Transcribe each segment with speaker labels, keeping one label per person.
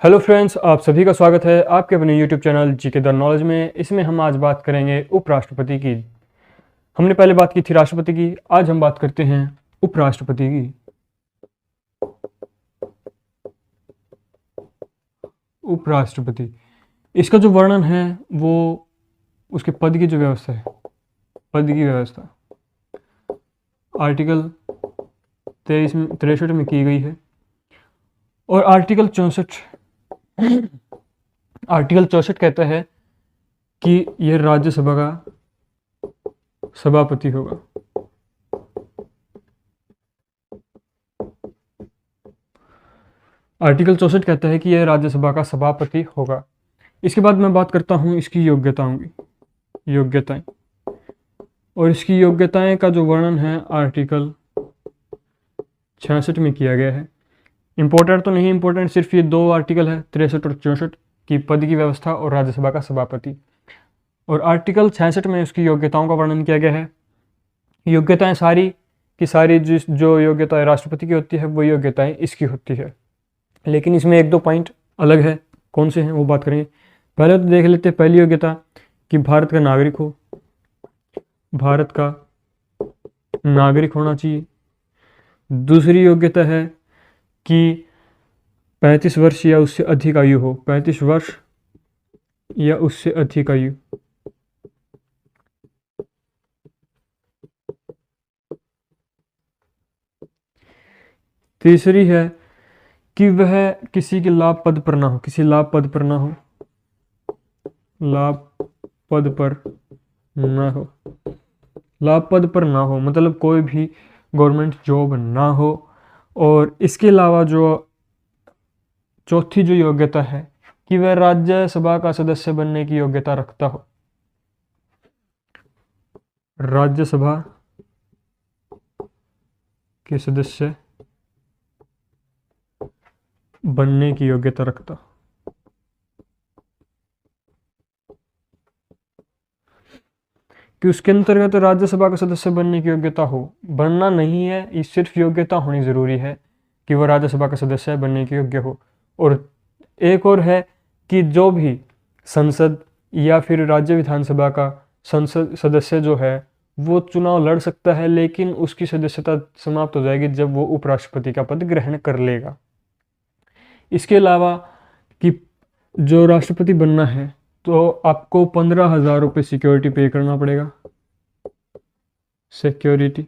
Speaker 1: Hello friends, आप सभी का स्वागत है आपके अपने YouTube channel GK the knowledge में। इसमें हम आज बात करेंगे उपराष्ट्रपति की। हमने पहले बात की थी राष्ट्रपति की, आज हम बात करते हैं उपराष्ट्रपति की। उपराष्ट्रपति, इसका जो वर्णन है वो उसके पद की जो व्यवस्था है, पद की व्यवस्था आर्टिकल 63 में की गई है। और आर्टिकल 64 कहता है कि यह राज्यसभा का सभापति होगा। आर्टिकल 64 कहता है कि यह राज्यसभा का सभापति होगा। इसके बाद मैं बात करता हूँ इसकी योग्यताओं की, योग्यताएं। और इसकी योग्यताएं का जो वर्णन है आर्टिकल 66 में किया गया है। इंपॉर्टेंट तो नहीं, इंपॉर्टेंट सिर्फ ये दो आर्टिकल है, 63 और 64 की, पद की व्यवस्था और राज्यसभा का सभापति। और आर्टिकल 66 में उसकी योग्यताओं का वर्णन किया गया है। योग्यताएं सारी की सारी जो योग्यताएं राष्ट्रपति की होती है वो योग्यताएं इसकी होती है, लेकिन इसमें एक दो पॉइंट अलग है। कौन से हैं वो बात करेंगे। पहले तो देख लेते हैं पहली योग्यता कि भारत का नागरिक हो, भारत का नागरिक होना चाहिए। दूसरी योग्यता है कि 35 वर्ष या उससे अधिक आयु हो, 35 वर्ष या उससे अधिक आयु। तीसरी है कि वह किसी के लाभ पद पर ना हो, किसी लाभ पद पर ना हो, लाभ पद पर ना हो। लाभ पद पर ना हो मतलब कोई भी गवर्नमेंट जॉब ना हो। और इसके अलावा जो चौथी जो योग्यता है कि वह राज्यसभा का सदस्य बनने की योग्यता रखता हो, राज्यसभा के सदस्य बनने की योग्यता रखता। कि उसके अंतर्गत राज्यसभा का सदस्य बनने की योग्यता हो, बनना नहीं है, ये सिर्फ योग्यता होनी जरूरी है कि वह राज्यसभा का सदस्य बनने के योग्य हो। और एक और है कि जो भी संसद या फिर राज्य विधानसभा का संसद सदस्य जो है वो चुनाव लड़ सकता है, लेकिन उसकी सदस्यता समाप्त हो जाएगी जब वो उपराष्ट्रपति का पद ग्रहण कर लेगा। इसके अलावा कि जो राष्ट्रपति बनना है तो आपको 15,000 रुपये सिक्योरिटी पे करना पड़ेगा। सिक्योरिटी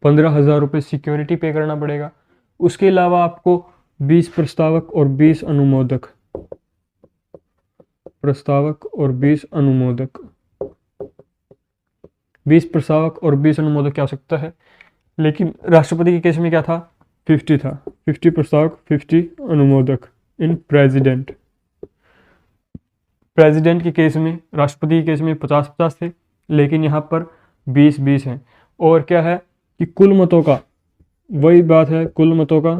Speaker 1: 15,000 रुपये सिक्योरिटी पे करना पड़ेगा। उसके अलावा आपको 20 प्रस्तावक और 20 अनुमोदक, प्रस्तावक और 20 अनुमोदक, 20 प्रस्तावक और 20 अनुमोदक की आवश्यकता है। लेकिन राष्ट्रपति के केस में क्या था, 50 था, 50 प्रस्तावक 50 अनुमोदक इन प्रेसिडेंट। प्रेसिडेंट के केस में, राष्ट्रपति के केस में 50-50 थे, लेकिन यहाँ पर 20-20 हैं। और क्या है कि कुल मतों का, वही बात है, कुल मतों का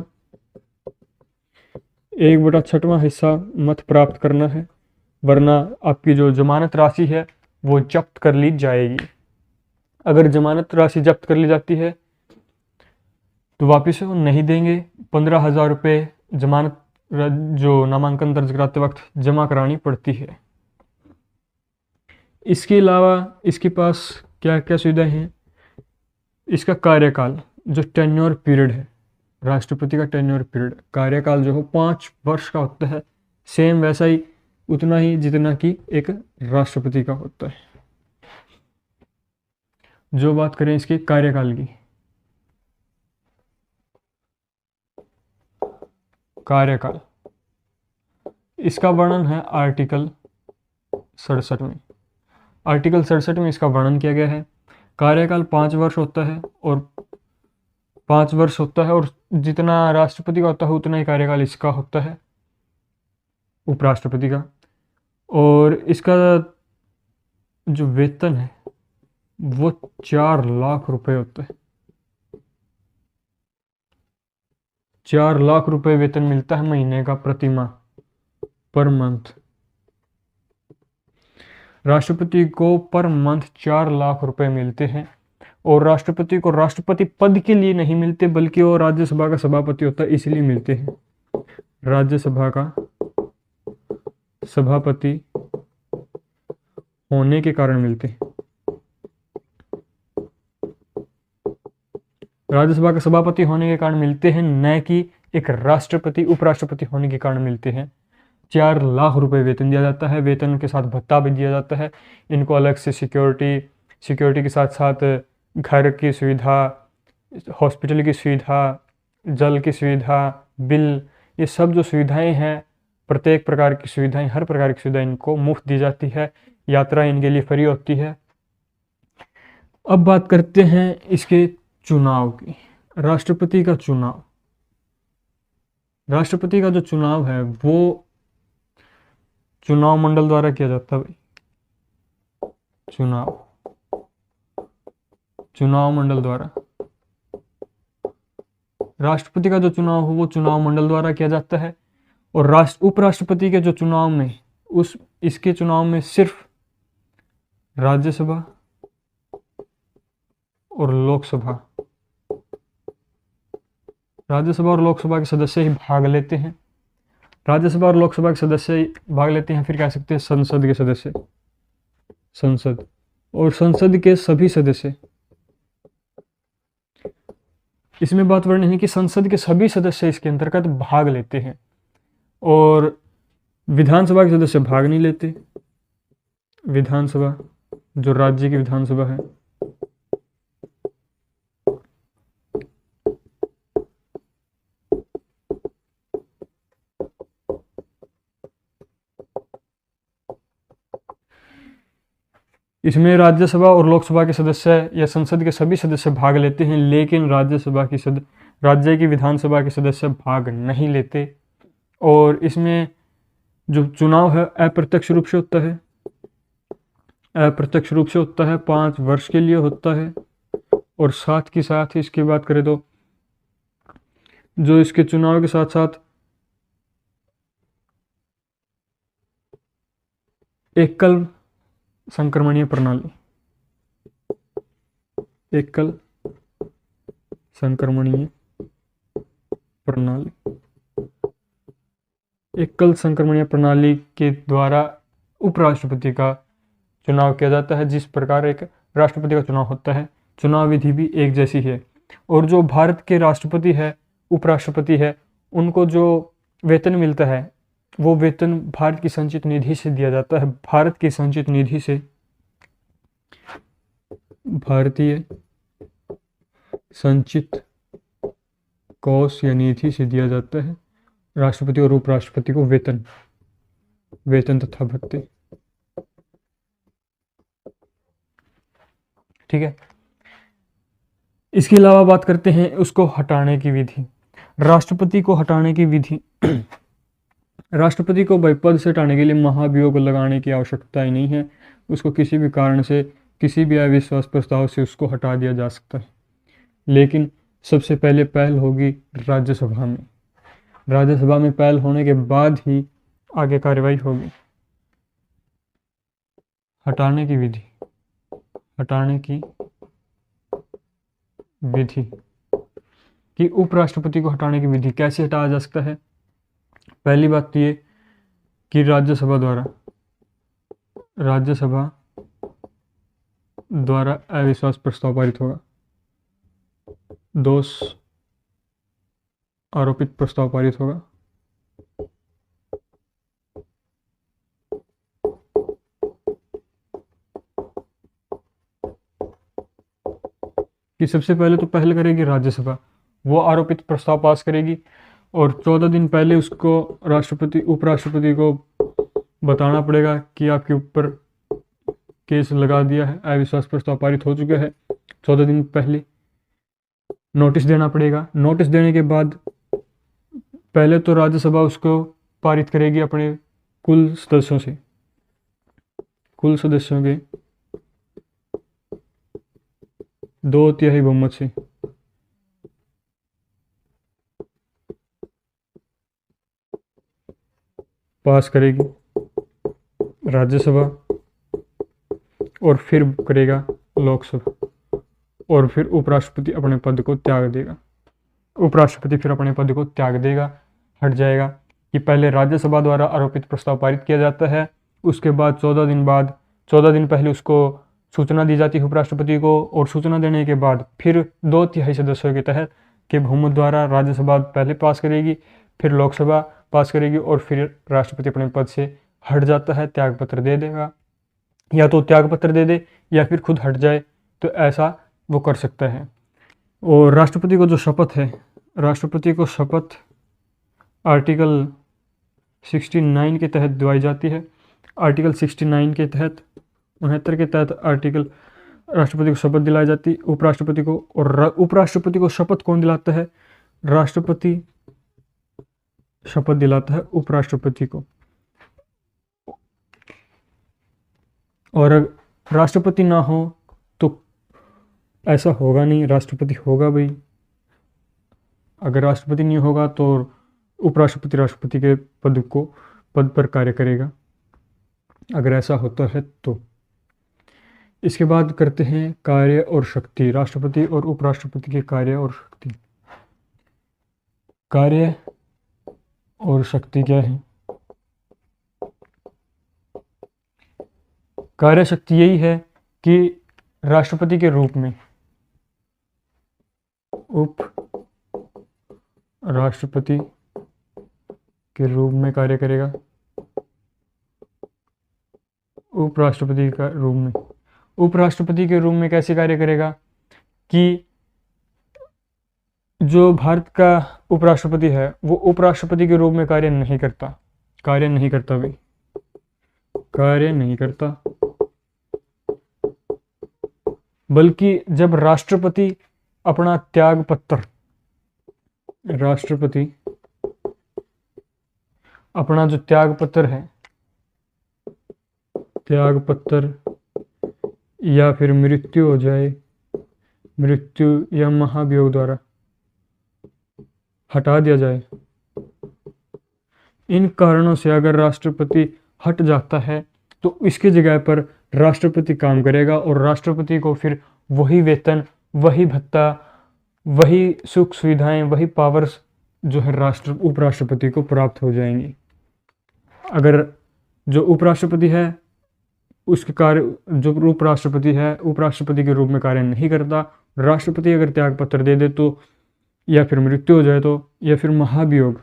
Speaker 1: 1/6वां हिस्सा मत प्राप्त करना है, वरना आपकी जो जमानत राशि है वो जब्त कर ली जाएगी। अगर जमानत राशि जब्त कर ली जाती है तो वापस वो नहीं देंगे। 15,000 रुपये जमानत जो नामांकन दर्ज कराते वक्त जमा करानी पड़ती है। इसके अलावा इसके पास क्या क्या सुविधाएं हैं। इसका कार्यकाल, जो टेन्योर पीरियड है, राष्ट्रपति का टेन्योर पीरियड, कार्यकाल जो हो 5 वर्ष का होता है, सेम वैसा ही, उतना ही जितना कि एक राष्ट्रपति का होता है। जो बात करें इसके कार्यकाल की, कार्यकाल, इसका वर्णन है आर्टिकल 67 में। आर्टिकल 67 में इसका वर्णन किया गया है। कार्यकाल 5 वर्ष होता है, और 5 वर्ष होता है, और जितना राष्ट्रपति का होता है उतना ही कार्यकाल इसका होता है, उपराष्ट्रपति का। और इसका जो वेतन है वो 4 लाख रुपए होता है। 4 लाख रुपए वेतन मिलता है महीने का, प्रति माह, पर मंथ। राष्ट्रपति को पर मंथ 4 लाख रुपए मिलते हैं। और राष्ट्रपति को राष्ट्रपति पद के लिए नहीं मिलते, बल्कि वो राज्यसभा का सभापति होता है इसलिए मिलते हैं। राज्यसभा का सभापति होने के कारण मिलते हैं। राज्यसभा का सभापति होने के कारण मिलते हैं, न कि एक राष्ट्रपति उपराष्ट्रपति होने के कारण मिलते हैं। 4 लाख रुपए वेतन दिया जाता है, वेतन के साथ भत्ता भी दिया जाता है। इनको अलग से सिक्योरिटी के साथ साथ घर की सुविधा, हॉस्पिटल की सुविधा, जल की सुविधा, बिल, ये सब जो सुविधाएं हैं, प्रत्येक प्रकार की सुविधाएं, हर प्रकार की सुविधा इनको मुफ्त दी जाती है। यात्रा इनके लिए फ्री होती है। अब बात करते हैं इसके चुनाव की। राष्ट्रपति का चुनाव, राष्ट्रपति का जो चुनाव है वो चुनाव मंडल द्वारा किया जाता है भाई। चुनाव मंडल द्वारा। राष्ट्रपति का जो चुनाव हो वो चुनाव मंडल द्वारा किया जाता है। और उपराष्ट्रपति के जो चुनाव में, इसके चुनाव में सिर्फ राज्यसभा और लोकसभा के सदस्य ही भाग लेते हैं। राज्यसभा और लोकसभा के सदस्य भाग लेते हैं, फिर कह सकते हैं संसद के सदस्य, संसद और संसद के सभी सदस्य। इसमें बात वर्णन है कि संसद के सभी सदस्य इसके अंतर्गत भाग लेते हैं और विधानसभा के सदस्य भाग नहीं लेते। विधानसभा, जो राज्य की विधानसभा है, इसमें राज्यसभा और लोकसभा के सदस्य या संसद के सभी सदस्य भाग लेते हैं, लेकिन राज्य की विधानसभा के सदस्य भाग नहीं लेते। और इसमें जो चुनाव है अप्रत्यक्ष रूप से होता है, 5 वर्ष के लिए होता है। और साथ ही इसकी बात करें तो जो इसके चुनाव के साथ साथ एकल संक्रमणीय प्रणाली, एकल संक्रमणीय प्रणाली के द्वारा उपराष्ट्रपति का चुनाव किया जाता है। जिस प्रकार एक राष्ट्रपति का चुनाव होता है, चुनाव विधि भी एक जैसी है। और जो भारत के राष्ट्रपति है, उपराष्ट्रपति है, उनको जो वेतन मिलता है वो वेतन भारत की संचित निधि से दिया जाता है। भारत की संचित निधि से, भारतीय संचित कोष या निधि से दिया जाता है राष्ट्रपति और उपराष्ट्रपति को वेतन तथा भत्ते। ठीक है। इसके अलावा बात करते हैं उसको हटाने की विधि। राष्ट्रपति को हटाने की विधि राष्ट्रपति को पद से हटाने के लिए महाभियोग लगाने की आवश्यकता ही नहीं है। उसको किसी भी कारण से, किसी भी अविश्वास प्रस्ताव से उसको हटा दिया जा सकता है। लेकिन सबसे पहले पहल होगी राज्यसभा में। राज्यसभा में पहल होने के बाद ही आगे कार्रवाई होगी। हटाने की विधि कि उपराष्ट्रपति को हटाने की विधि कैसे हटाया जा सकता है। पहली बात तो ये कि राज्यसभा द्वारा अविश्वास प्रस्ताव पारित होगा। दोष आरोपित प्रस्ताव पारित होगा। कि सबसे पहले तो पहल करेगी राज्यसभा, वो आरोपित प्रस्ताव पास करेगी और 14 दिन पहले उसको उपराष्ट्रपति को बताना पड़ेगा कि आपके ऊपर केस लगा दिया है, अविश्वास प्रस्ताव पारित हो चुका है। 14 दिन पहले नोटिस देना पड़ेगा। नोटिस देने के बाद पहले तो राज्यसभा उसको पारित करेगी अपने कुल सदस्यों के 2/3 बहुमत से। पास करेगी राज्यसभा और फिर करेगा लोकसभा और फिर उपराष्ट्रपति अपने पद को त्याग देगा। हट जाएगा। कि पहले राज्यसभा द्वारा आरोपित प्रस्ताव पारित किया जाता है, उसके बाद 14 दिन पहले उसको सूचना दी जाती है उपराष्ट्रपति को, और सूचना देने के बाद फिर 2/3 सदस्यों के तहत के बहुमत द्वारा राज्यसभा पहले पास करेगी, फिर लोकसभा पास करेगी, और फिर राष्ट्रपति अपने पद से हट जाता है, त्यागपत्र दे देगा, या तो त्यागपत्र दे दे या फिर खुद हट जाए, तो ऐसा वो कर सकता है। और राष्ट्रपति को जो शपथ है, राष्ट्रपति को शपथ आर्टिकल 69 के तहत दिलाई जाती है। आर्टिकल 69 के तहत 69 के तहत आर्टिकल राष्ट्रपति को शपथ दिलाई जाती उपराष्ट्रपति को। और उपराष्ट्रपति को शपथ कौन दिलाता है? राष्ट्रपति शपथ दिलाता है उपराष्ट्रपति को। और अगर राष्ट्रपति ना हो तो ऐसा होगा नहीं, राष्ट्रपति होगा भाई। अगर राष्ट्रपति नहीं होगा तो उपराष्ट्रपति राष्ट्रपति के पद पर कार्य करेगा, अगर ऐसा होता है तो। इसके बाद करते हैं कार्य और शक्ति, राष्ट्रपति और उपराष्ट्रपति के कार्य और शक्ति। कार्य और शक्ति क्या है? कार्य शक्ति यही है कि राष्ट्रपति के रूप में उप राष्ट्रपति के रूप में कार्य करेगा, उपराष्ट्रपति का रूप में। उपराष्ट्रपति के रूप में कैसे कार्य करेगा कि जो भारत का उपराष्ट्रपति है वो उपराष्ट्रपति के रूप में कार्य नहीं करता भाई, कार्य नहीं करता, बल्कि जब राष्ट्रपति अपना अपना जो त्यागपत्र है, त्यागपत्र या फिर मृत्यु हो जाए, मृत्यु या महाभियोग द्वारा हटा दिया जाए, इन कारणों से अगर राष्ट्रपति हट जाता है तो इसके जगह पर राष्ट्रपति काम करेगा, और राष्ट्रपति को फिर वही वेतन, वही भत्ता, वही सुख सुविधाएं, वही पावर्स जो है उपराष्ट्रपति को प्राप्त हो जाएंगी। अगर जो उपराष्ट्रपति है उसके कार्य, जो उपराष्ट्रपति है उपराष्ट्रपति के रूप में कार्य नहीं करता, राष्ट्रपति अगर त्यागपत्र दे दे तो, या फिर मृत्यु हो जाए तो, या फिर महाभियोग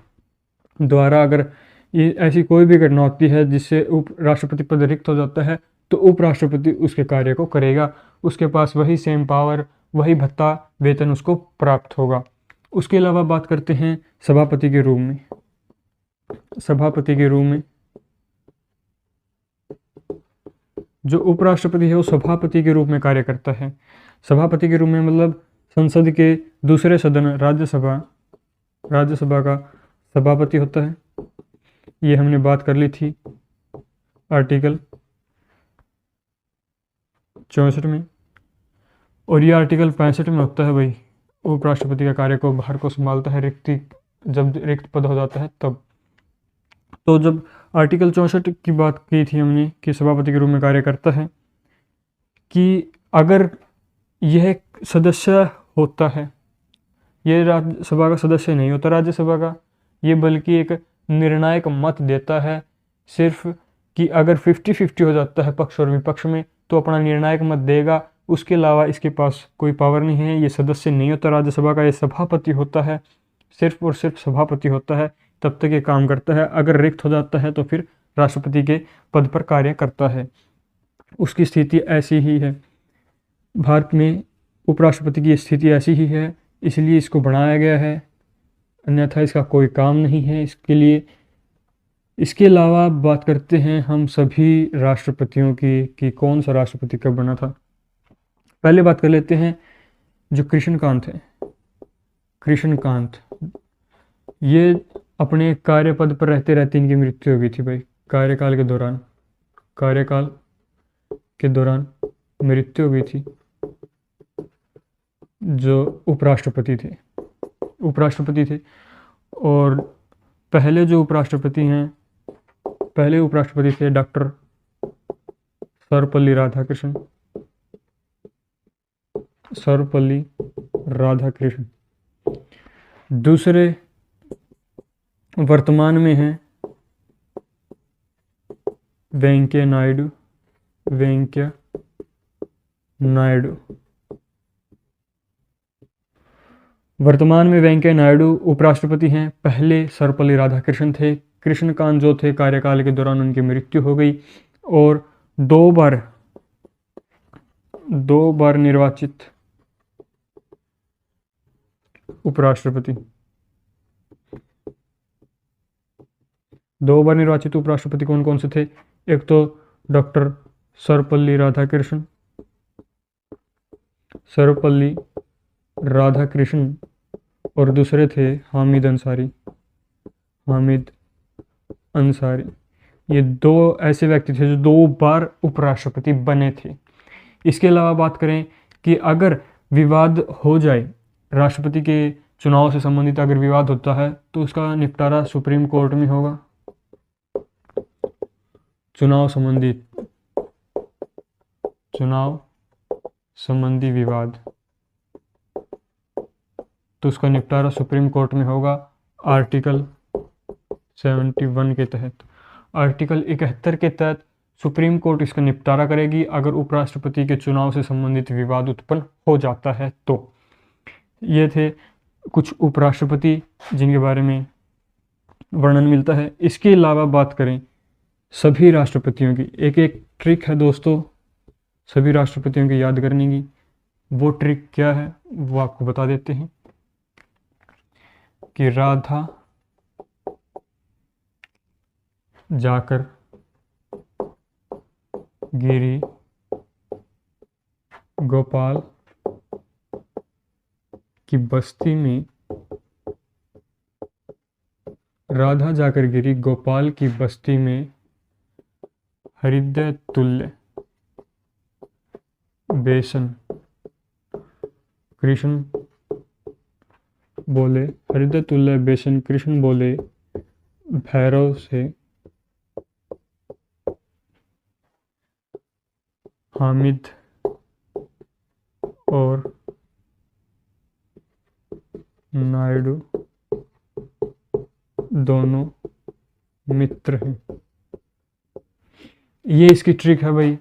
Speaker 1: द्वारा अगर ये ऐसी कोई भी घटना होती है जिससे राष्ट्रपति पद रिक्त हो जाता है, तो उपराष्ट्रपति उसके कार्य को करेगा, उसके पास वही सेम पावर, वही भत्ता, वेतन उसको प्राप्त होगा। उसके अलावा बात करते हैं सभापति के रूप में। सभापति के रूप में जो उपराष्ट्रपति है वो सभापति के रूप में कार्य करता है। सभापति के रूप में मतलब संसद के दूसरे सदन राज्यसभा का सभापति होता है। ये हमने बात कर ली थी आर्टिकल 64 में, और ये आर्टिकल 65 में होता है भाई। उपराष्ट्रपति का कार्य को बाहर को संभालता है, जब रिक्त पद हो जाता है तब। तो जब आर्टिकल 64 की बात की थी हमने कि सभापति के रूप में कार्य करता है, कि अगर यह सदस्य होता है, ये राज्यसभा का सदस्य नहीं होता राज्यसभा का, ये बल्कि एक निर्णायक मत देता है सिर्फ, कि अगर 50-50 हो जाता है पक्ष और विपक्ष में तो अपना निर्णायक मत देगा, उसके अलावा इसके पास कोई पावर नहीं है। ये सदस्य नहीं होता राज्यसभा का, ये सभापति होता है, सिर्फ और सिर्फ सभापति होता है, तब तक ये काम करता है। अगर रिक्त हो जाता है तो फिर राष्ट्रपति के पद पर कार्य करता है। उसकी स्थिति ऐसी ही है, भारत में उपराष्ट्रपति की स्थिति ऐसी ही है, इसलिए इसको बनाया गया है, अन्यथा इसका कोई काम नहीं है इसके लिए। इसके अलावा बात करते हैं हम सभी राष्ट्रपतियों की कि कौन सा राष्ट्रपति कब बना था। पहले बात कर लेते हैं जो कृष्णकांत है। कृष्णकांत ये अपने कार्यपद पर रहते रहते इनकी मृत्यु हो गई थी भाई, कार्यकाल के दौरान मृत्यु हो गई थी। जो उपराष्ट्रपति थे और पहले उपराष्ट्रपति थे डॉक्टर सर्वपल्ली राधाकृष्णन। दूसरे वर्तमान में हैं वेंकैया नायडू, वेंकैया नायडू। वर्तमान में वेंकैया नायडू उपराष्ट्रपति हैं। पहले सर्वपल्ली राधाकृष्णन थे। कृष्णकांत जो थे कार्यकाल के दौरान उनकी मृत्यु हो गई और दो बार निर्वाचित उपराष्ट्रपति, दो बार निर्वाचित उपराष्ट्रपति कौन कौन से थे? एक तो डॉक्टर सर्वपल्ली राधाकृष्णन और दूसरे थे हामिद अंसारी। ये दो ऐसे व्यक्ति थे जो दो बार उपराष्ट्रपति बने थे। इसके अलावा बात करें कि अगर विवाद हो जाए, राष्ट्रपति के चुनाव से संबंधित अगर विवाद होता है तो उसका निपटारा सुप्रीम कोर्ट में होगा। चुनाव संबंधी विवाद, तो उसका निपटारा सुप्रीम कोर्ट में होगा आर्टिकल 71 के तहत। आर्टिकल 71 के तहत सुप्रीम कोर्ट इसका निपटारा करेगी अगर उपराष्ट्रपति के चुनाव से संबंधित विवाद उत्पन्न हो जाता है तो। ये थे कुछ उपराष्ट्रपति जिनके बारे में वर्णन मिलता है। इसके अलावा बात करें सभी राष्ट्रपतियों की, एक एक ट्रिक है दोस्तों सभी राष्ट्रपतियों की याद करने की। वो ट्रिक क्या है वो आपको बता देते हैं कि राधा जाकर गिरी गोपाल की बस्ती में, राधा जाकर गिरी गोपाल की बस्ती में हृदय तुल्य बेसन कृष्ण बोले, हृदय तुल्य बेसन कृष्ण बोले भैरव से हामिद और नायडू दोनों मित्र हैं। ये इसकी ट्रिक है भाई,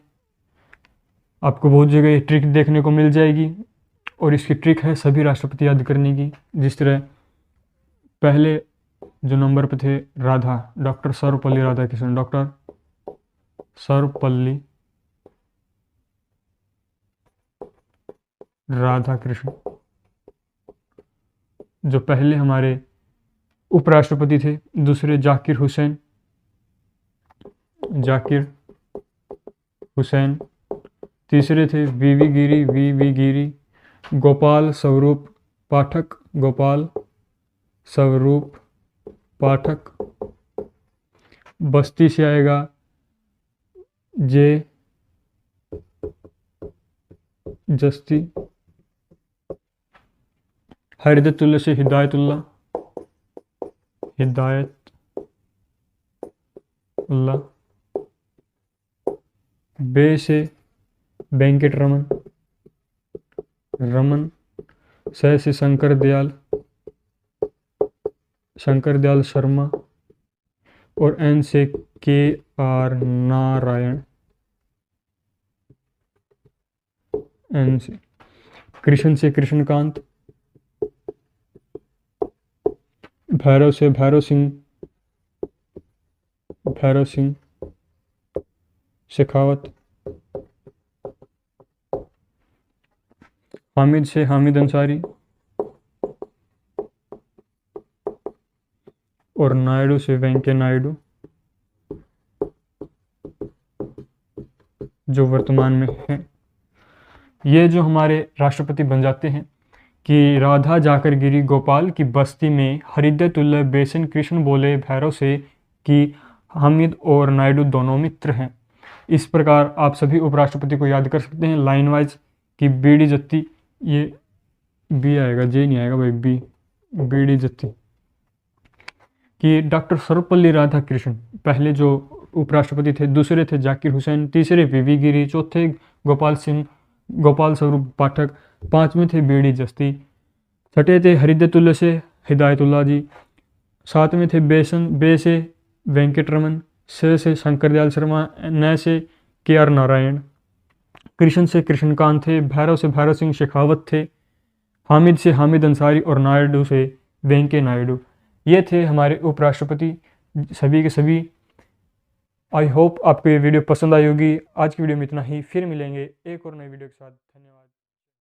Speaker 1: आपको बहुत जगह ये ट्रिक देखने को मिल जाएगी और इसकी ट्रिक है सभी राष्ट्रपति याद करने की। जिस तरह पहले जो नंबर पे थे राधा, डॉक्टर सर्वपल्ली राधाकृष्णन, डॉक्टर सर्वपल्ली राधाकृष्णन जो पहले हमारे उपराष्ट्रपति थे। दूसरे जाकिर हुसैन, तीसरे थे वीवी गिरी, गोपाल स्वरूप पाठक, बस्ती से आएगा जे जस्ती, हृदयतुल्य से हिदायतुल्लाह, बे से वेंकट रमन, स से शंकर दयाल शर्मा और एन से KR नारायण, एन से कृष्ण से कृष्णकांत, भैरव से भैरव सिंह शेखावत, हामिद से हामिद अंसारी और नायडू से वेंकैया नायडू जो वर्तमान में हैं। ये जो हमारे राष्ट्रपति बन जाते हैं कि राधा जाकर गिरी गोपाल की बस्ती में हृदय तुल्य बेसन कृष्ण बोले भैरव से कि हामिद और नायडू दोनों मित्र हैं। इस प्रकार आप सभी उपराष्ट्रपति को याद कर सकते हैं लाइन वाइज कि बीडी जत्ती, ये बी आएगा, जे नहीं आएगा भाई, बीडी जत्ती, कि डॉक्टर सर्वपल्ली राधाकृष्णन पहले जो उपराष्ट्रपति थे, दूसरे थे जाकिर हुसैन, तीसरे वीवी गिरी, चौथे गोपाल स्वरूप पाठक, पांचवें थे बीडी जस्ती, छठे थे हृदयतुल्य से हिदायतुल्लाह जी, साथ में थे बे से वेंकटरमन, से शंकर दयाल शर्मा, न से KR नारायण, कृष्ण से कृष्णकांत थे, भैरव से भैरव सिंह शेखावत थे, हामिद से हामिद अंसारी और नायडू से वेंकैया नायडू। ये थे हमारे उपराष्ट्रपति सभी के सभी। आई होप आपको ये वीडियो पसंद आई होगी। आज की वीडियो में इतना ही, फिर मिलेंगे एक और नई वीडियो के साथ। धन्यवाद।